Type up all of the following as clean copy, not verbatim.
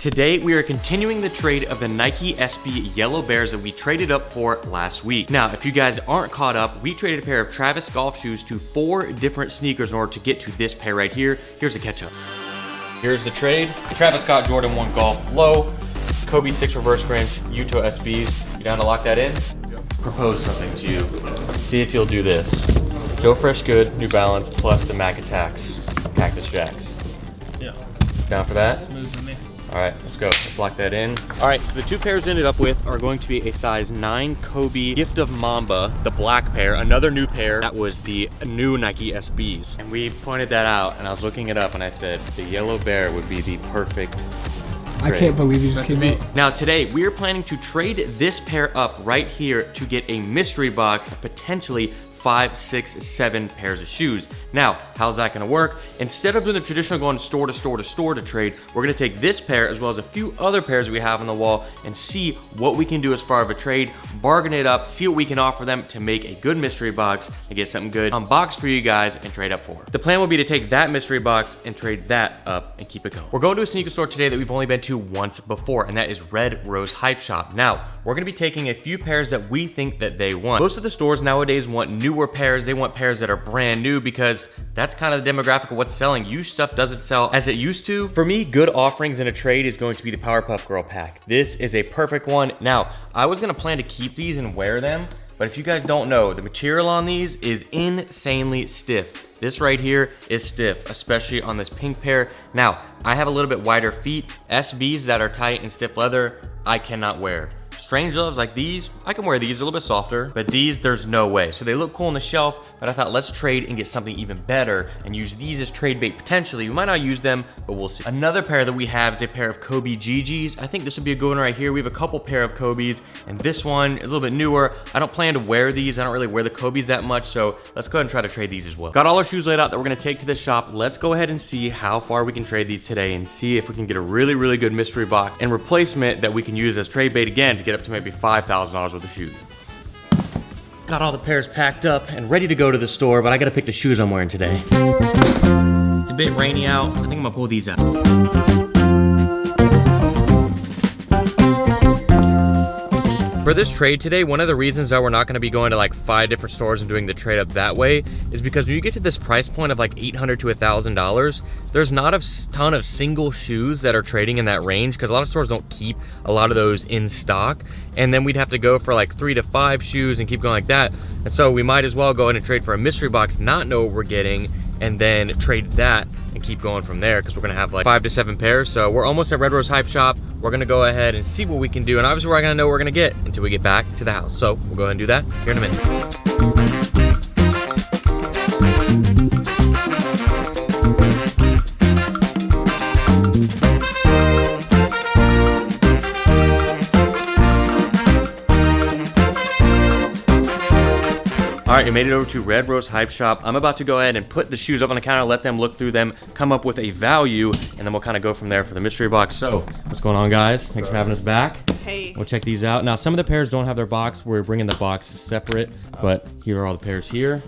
Today, we are continuing the trade of the Nike SB Yellow Bears that we traded up for last week. Now, if you guys aren't caught up, we traded a pair of Travis golf shoes to 4 different sneakers in order to get to this pair right here. Here's a catch up. Here's the trade. Travis Scott Jordan 1 Golf Low, Kobe 6 Reverse Grinch, Utah SBs. You down to lock that in? Yep. Propose something to you. See if you'll do this. Joe Fresh Good, New Balance, plus the Mac Attacks, Cactus Jacks. Yeah. Down for that? Smooth to me. All right, let's go. Let's lock that in. All right, so the 2 pairs we ended up with are going to be a size 9 Kobe Gift of Mamba, the black pair, another new pair. That was the new Nike SBs. And we pointed that out, and I was looking it up, and I said the yellow bear would be the perfect trade. I can't believe you just came out. Now today, we are planning to trade this pair up right here to get a mystery box of potentially 5, 6, 7 pairs of shoes. Now, how's that gonna work? Instead of doing the traditional going store to store to store to trade, we're gonna take this pair as well as a few other pairs we have on the wall and see what we can do as far as a trade, bargain it up, see what we can offer them to make a good mystery box and get something good unboxed for you guys and trade up for. The plan will be to take that mystery box and trade that up and keep it going. We're going to a sneaker store today that we've only been to once before, and that is Red Rose Hype Shop. Now, we're gonna be taking a few pairs that we think that they want. Most of the stores nowadays want newer pairs. They want pairs that are brand new because that's kind of the demographic of what's selling. Used stuff doesn't sell as it used to. For me, good offerings in a trade is going to be the Powerpuff Girl pack. This is a perfect one. Now, I was gonna plan to keep these and wear them, but if you guys don't know, the material on these is insanely stiff. This right here is stiff, especially on this pink pair. Now, I have a little bit wider feet. SBs that are tight and stiff leather, I cannot wear. Strange gloves like these, I can wear these, a little bit softer, but these, there's no way. So they look cool on the shelf, but I thought let's trade and get something even better and use these as trade bait potentially. We might not use them, but we'll see. Another pair that we have is a pair of Kobe GGs. I think this would be a good one right here. We have a couple pair of Kobe's, and this one is a little bit newer. I don't plan to wear these. I don't really wear the Kobe's that much, so let's go ahead and try to trade these as well. Got all our shoes laid out that we're gonna take to the shop. Let's go ahead and see how far we can trade these today and see if we can get a really, really good mystery box and replacement that we can use as trade bait again to get up to maybe $5,000 worth of shoes. Got all the pairs packed up and ready to go to the store, but I gotta pick the shoes I'm wearing today. It's a bit rainy out. I think I'm gonna pull these out. For this trade today, one of the reasons that we're not gonna be going to like 5 different stores and doing the trade up that way is because when you get to this price point of like $800 to $1,000, there's not a ton of single shoes that are trading in that range because a lot of stores don't keep a lot of those in stock. And then we'd have to go for like 3 to 5 shoes and keep going like that. And so we might as well go ahead and trade for a mystery box, not know what we're getting, and then trade that and keep going from there because we're gonna have like 5 to 7 pairs. So we're almost at Red Rose Hype Shop. We're gonna go ahead and see what we can do. And obviously we're not gonna know what we're gonna get until we get back to the house. So we'll go ahead and do that here in a minute. All right, you made it over to Red Rose Hype Shop. I'm about to go ahead and put the shoes up on the counter, let them look through them, come up with a value, and then we'll kind of go from there for the mystery box. So, what's going on, guys? Thanks for having us back. Hey. We'll check these out. Now, some of the pairs don't have their box. We're bringing the box separate, but here are all the pairs here.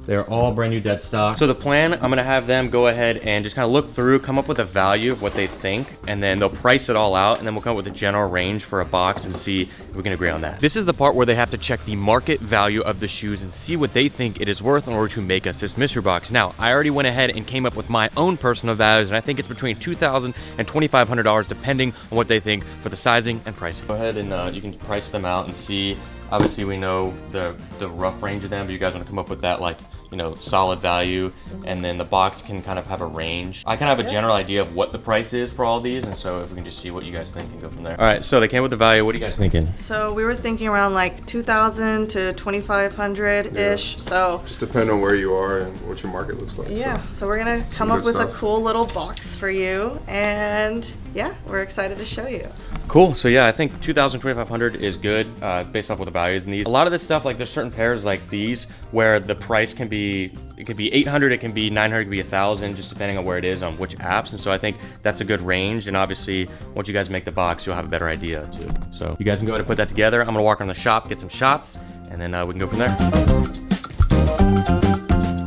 They're all brand new dead stock. So the plan, I'm gonna have them go ahead and just kind of look through, come up with a value of what they think, and then they'll price it all out, and then we'll come up with a general range for a box and see if we can agree on that. This is the part where they have to check the market value of the shoes and see what they think it is worth in order to make us this mystery box. Now, I already went ahead and came up with my own personal values, and I think it's between $2,000 and $2,500 depending on what they think for the sizing and pricing. Go ahead and you can price them out and see. Obviously, we know the rough range of them, but you guys want to come up with that, like, you know, solid value, and then the box can kind of have a range. I kind of have a general idea of what the price is for all these, and so if we can just see what you guys think and go from there. All right, so they came with the value. What are you guys thinking? So we were thinking around like 2,000 to 2,500-ish, Yeah. so. Just depending on where you are and what your market looks like. Yeah, so we're gonna come up with a cool little box for you, and yeah, we're excited to show you. Cool, so yeah, I think 2,000, 2,500 is good based off what the values in these. A lot of this stuff, like there's certain pairs like these where the price can be, it could be 800, it can be 900, it could be 1,000, just depending on where it is on which apps. And so I think that's a good range. And obviously, once you guys make the box, you'll have a better idea too. So you guys can go ahead and put that together. I'm gonna walk around the shop, get some shots, and then we can go from there.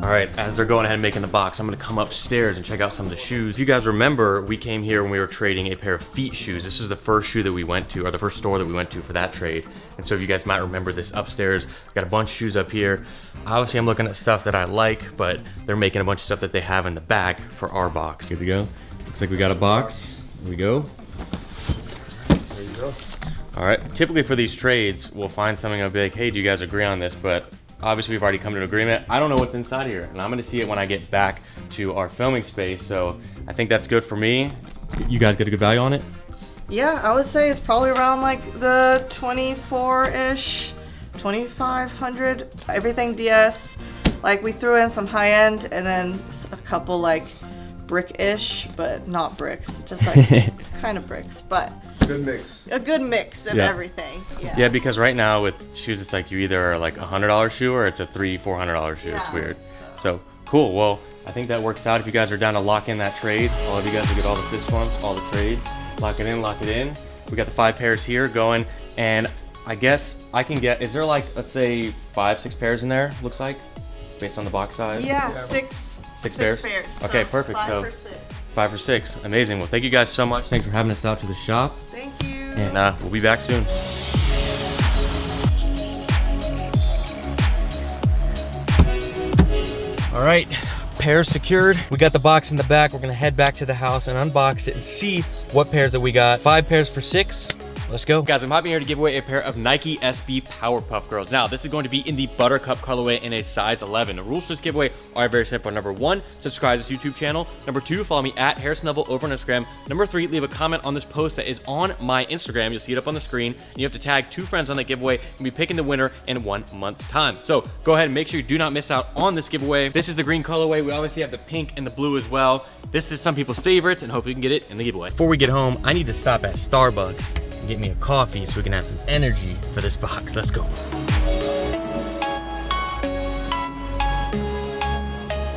All All right, as they're going ahead and making the box, I'm gonna come upstairs and check out some of the shoes. If you guys remember, we came here when we were trading a pair of feet shoes. This was the first shoe that we went to, or the first store that we went to for that trade. And so if you guys might remember this upstairs, we got a bunch of shoes up here. Obviously, I'm looking at stuff that I like, but they're making a bunch of stuff that they have in the back for our box. Good to go. Looks like we got a box. Here we go. There you go. All right, typically for these trades, we'll find something and I'll be like, hey, do you guys agree on this? But obviously we've already come to an agreement. I don't know what's inside here, and I'm gonna see it when I get back to our filming space. So I think that's good for me. You guys get a good value on it? Yeah, I would say it's probably around like the 24-ish, 2,500, everything DS. Like we threw in some high end and then a couple like brick-ish, but not bricks, just like kind of bricks, but Good mix. a good mix of everything. Yeah, because right now with shoes, it's like you either are like a $100 shoe or it's a $300-400 shoe. It's weird. So cool. Well, I think that works out. If you guys are down to lock in that trade, I'll have you guys to get all the fist bumps, all the trades. Lock it in, lock it in. We got the 5 pairs here going, and I guess I can get, is there like, let's say 5-6 pairs in there, looks like, based on the box size? Yeah, Yeah. Six pairs? Okay, So perfect. 5 So for 6. 5 or 6. Amazing. Well, thank you guys so much. Thanks for having us out to the shop. Thank you. And we'll be back soon. All right, pairs secured. We got the box in the back. We're gonna head back to the house and unbox it and see what pairs that we got. 5 pairs for 6. Let's go. Guys, I'm hopping here to give away a pair of Nike SB Powerpuff Girls. Now, this is going to be in the Buttercup colorway in a size 11. The rules for this giveaway are very simple. Number 1, subscribe to this YouTube channel. Number 2, follow me at harrisonnevel over on Instagram. Number 3, leave a comment on this post that is on my Instagram. You'll see it up on the screen. And you have to tag 2 friends on that giveaway and be picking the winner in 1 month's time. So go ahead and make sure you do not miss out on this giveaway. This is the green colorway. We obviously have the pink and the blue as well. This is some people's favorites, and hopefully you can get it in the giveaway. Before we get home, I need to stop at Starbucks and get me a coffee so we can have some energy for this box. Let's go.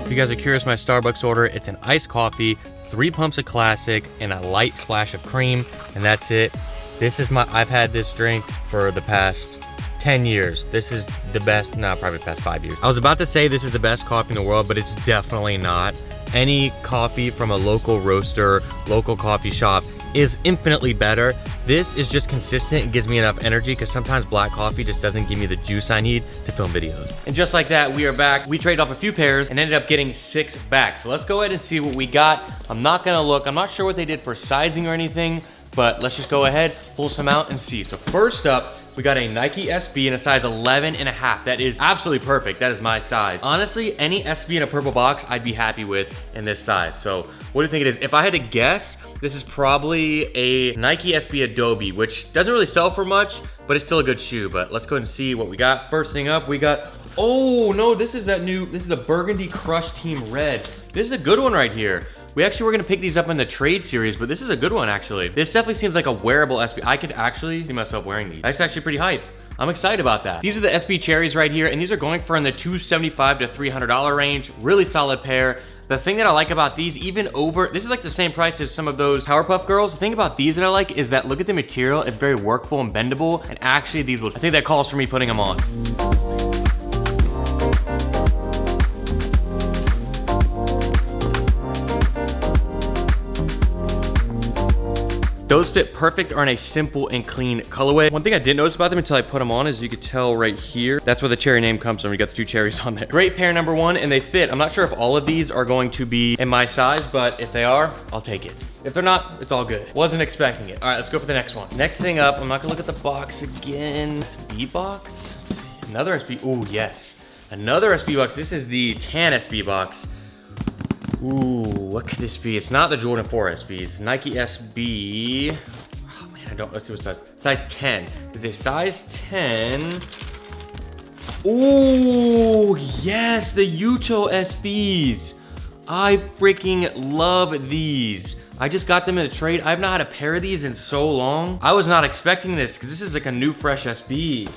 If you guys are curious, my Starbucks order, it's an iced coffee, 3 pumps of classic, and a light splash of cream, and that's it. This is I've had this drink for the past 10 years. This is the best, no, probably the past 5 years. I was about to say this is the best coffee in the world, but it's definitely not. Any coffee from a local roaster, local coffee shop is infinitely better. This is just consistent and gives me enough energy because sometimes black coffee just doesn't give me the juice I need to film videos. And just like that, we are back. We traded off a few pairs and ended up getting 6 back. So let's go ahead and see what we got. I'm not gonna look, I'm not sure what they did for sizing or anything, but let's just go ahead, pull some out and see. So first up, we got a Nike SB in a size 11.5. That is absolutely perfect. That is my size. Honestly, any SB in a purple box, I'd be happy with in this size. So what do you think it is? If I had to guess, this is probably a Nike SB Adobe, which doesn't really sell for much, but it's still a good shoe. But let's go ahead and see what we got. First thing up, we got, oh no, this is the Burgundy Crush Team Red. This is a good one right here. We actually were gonna pick these up in the trade series, but this is a good one actually. This definitely seems like a wearable SB. I could actually see myself wearing these. That's actually pretty hype. I'm excited about that. These are the SB Cherries right here, and these are going for in the $275 to $300 range. Really solid pair. The thing that I like about these, even over, this is like the same price as some of those Powerpuff Girls. The thing about these that I like is that look at the material. It's very workable and bendable, and actually these will, I think that calls for me putting them on. Those fit perfect, are in a simple and clean colorway. One thing I didn't notice about them until I put them on is you could tell right here, that's where the cherry name comes from. You got the 2 cherries on there. Great pair, number 1, and they fit. I'm not sure if all of these are going to be in my size, but if they are, I'll take it. If they're not, it's all good. Wasn't expecting it. All right, let's go for the next one. Next thing up, I'm not gonna look at the box again. SB box, let's see. Another SB, oh yes. Another SB box, this is the tan SB box. Ooh, what could this be? It's not the Jordan 4 SB, it's Nike SB. Oh man, let's see what size. Size 10. Is it size 10? Ooh, yes, the Yuto SBs. I freaking love these. I just got them in a trade. I've not had a pair of these in so long. I was not expecting this because this is like a new fresh SB.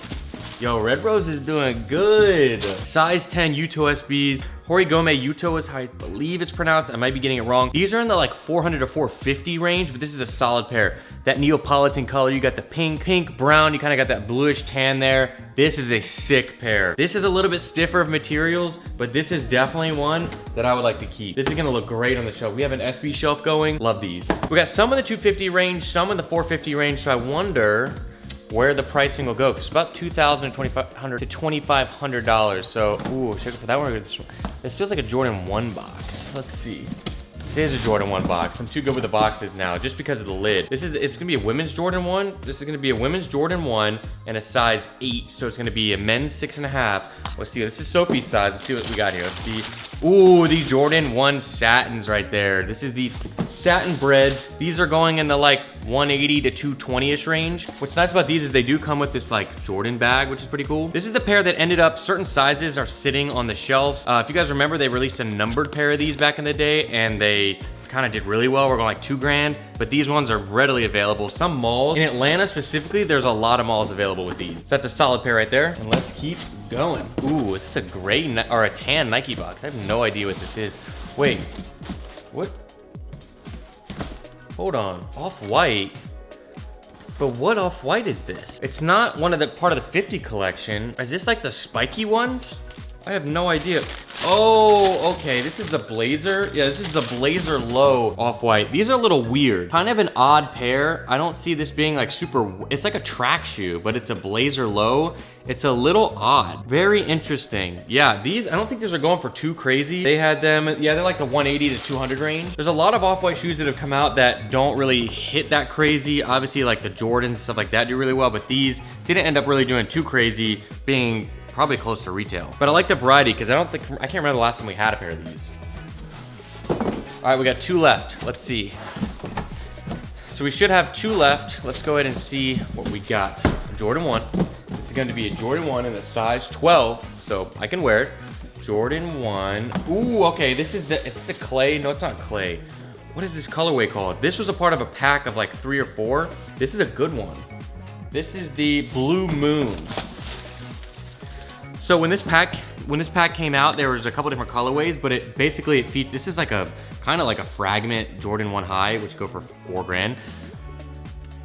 Yo, Red Rose is doing good. Size 10 Yuto SBs. Horigome Yuto is how I believe it's pronounced. I might be getting it wrong. These are in the like 400 to 450 range, but this is a solid pair. That Neapolitan color, you got the pink, brown, you kind of got that bluish tan there. This is a sick pair. This is a little bit stiffer of materials, but this is definitely one that I would like to keep. This is gonna look great on the shelf. We have an SB shelf going, love these. We got some in the 250 range, some in the 450 range, so I wonder where the pricing will go, because it's about $2,000 to $2,500 to $2,500. So, ooh, check for that one. This feels like a Jordan 1 box. Let's see. This is a Jordan 1 box. I'm too good with the boxes now, just because of the lid. It's gonna be a women's Jordan 1. This is gonna be a women's Jordan 1 and a size 8. So it's gonna be a men's 6.5. Let's see, this is Sophie's size. Let's see what we got here. Let's see. Ooh, these Jordan 1 satins right there. This is these satin breads. These are going in the like 180 to 220-ish range. What's nice about these is they do come with this like Jordan bag, which is pretty cool. This is the pair that ended up, certain sizes are sitting on the shelves. If you guys remember, they released a numbered pair of these back in the day, and they kind of did really well. We're going like $2 grand, but these ones are readily available. Some malls, in Atlanta specifically, there's a lot of malls available with these. So that's a solid pair right there. And let's keep going. Ooh, this is a gray or a tan Nike box. I have no idea what this is. Wait, what? Hold on, Off-White. But what Off-White is this? It's not one of the part of the 50 collection. Is this like the spiky ones? I have no idea. Oh, okay, this is the Blazer. Yeah, this is the Blazer Low Off-White. These are a little weird. Kind of an odd pair. I don't see this being like super, it's like a track shoe, but it's a Blazer Low. It's a little odd. Very interesting. Yeah, these, I don't think these are going for too crazy. They had them, yeah, they're like the 180 to 200 range. There's a lot of Off-White shoes that have come out that don't really hit that crazy. Obviously, like the Jordans, stuff like that do really well, but these didn't end up really doing too crazy, being probably close to retail. But I like the variety because I can't remember the last time we had a pair of these. All right, we got 2 left. Let's see. So we should have 2 left. Let's go ahead and see what we got. Jordan 1. This is going to be a Jordan 1 in a size 12, so I can wear it. Jordan 1. Ooh, okay, it's the clay. No, it's not clay. What is this colorway called? This was a part of a pack of like 3 or 4. This is a good one. This is the Blue Moon. So when this pack came out, there was a couple different colorways, but this is like a kind of like a fragment Jordan 1 High, which go for $4 grand.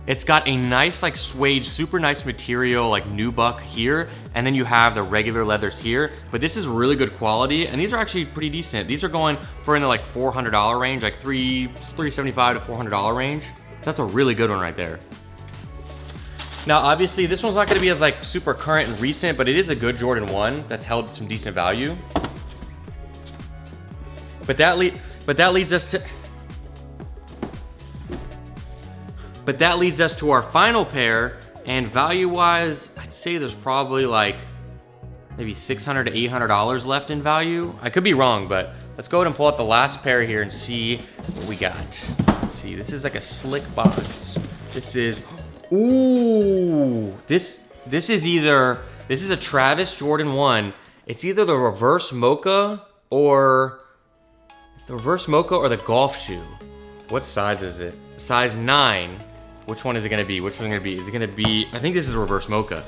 It's got a nice like suede, super nice material, like nubuck here, and then you have the regular leathers here. But this is really good quality, and these are actually pretty decent. These are going for in the like $400 range, like $375 to $400 range. That's a really good one right there. Now, obviously, this one's not gonna be as like super current and recent, but it is a good Jordan 1 that's held some decent value. But that leads us to our final pair, and value-wise, I'd say there's probably like maybe $600 to $800 left in value. I could be wrong, but let's go ahead and pull out the last pair here and see what we got. Let's see, this is like a slick box. This is, ooh, this is a Travis Jordan 1. It's either the reverse mocha or the golf shoe. What size is it? Size 9. Which one is it gonna be? Which one is it gonna be? Is it gonna be, I think this is the reverse mocha.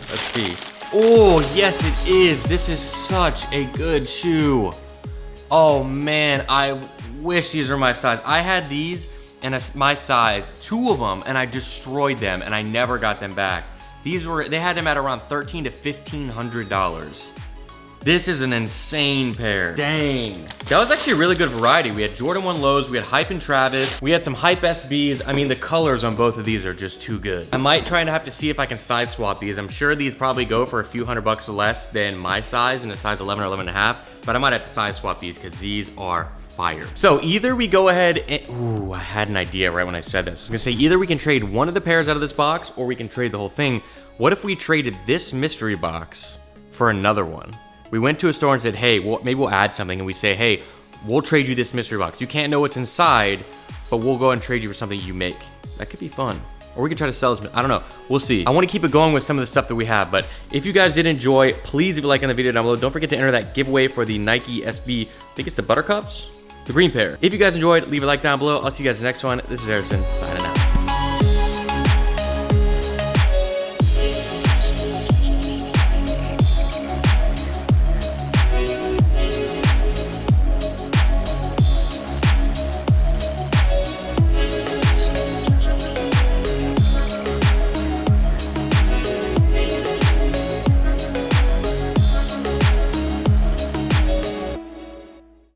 Let's see. Oh, yes it is. This is such a good shoe. Oh man, I wish these were my size. I had these and my size, 2 of them, and I destroyed them and I never got them back. They had them at around $1,300 to $1,500. This is an insane pair. Dang. That was actually a really good variety. We had Jordan 1 lows, we had Hype and Travis, we had some Hype SBs. I mean, the colors on both of these are just too good. I might try and have to see if I can side swap these. I'm sure these probably go for a few $100 less than my size in a size 11 or 11 and a half, but I might have to side swap these because these are fire. So either we go ahead and, ooh, I had an idea right when I said this. I was gonna say either we can trade one of the pairs out of this box or we can trade the whole thing. What if we traded this mystery box for another one? We went to a store and said, hey, maybe we'll add something, and we say, hey, we'll trade you this mystery box. You can't know what's inside, but we'll go and trade you for something you make. That could be fun. Or we could try to sell this, I don't know, we'll see. I wanna keep it going with some of the stuff that we have, but if you guys did enjoy, please leave a like on the video down below. Don't forget to enter that giveaway for the Nike SB, I think it's the Buttercups? The green pair. If you guys enjoyed, leave a like down below. I'll see you guys in the next one. This is Harrison, signing out.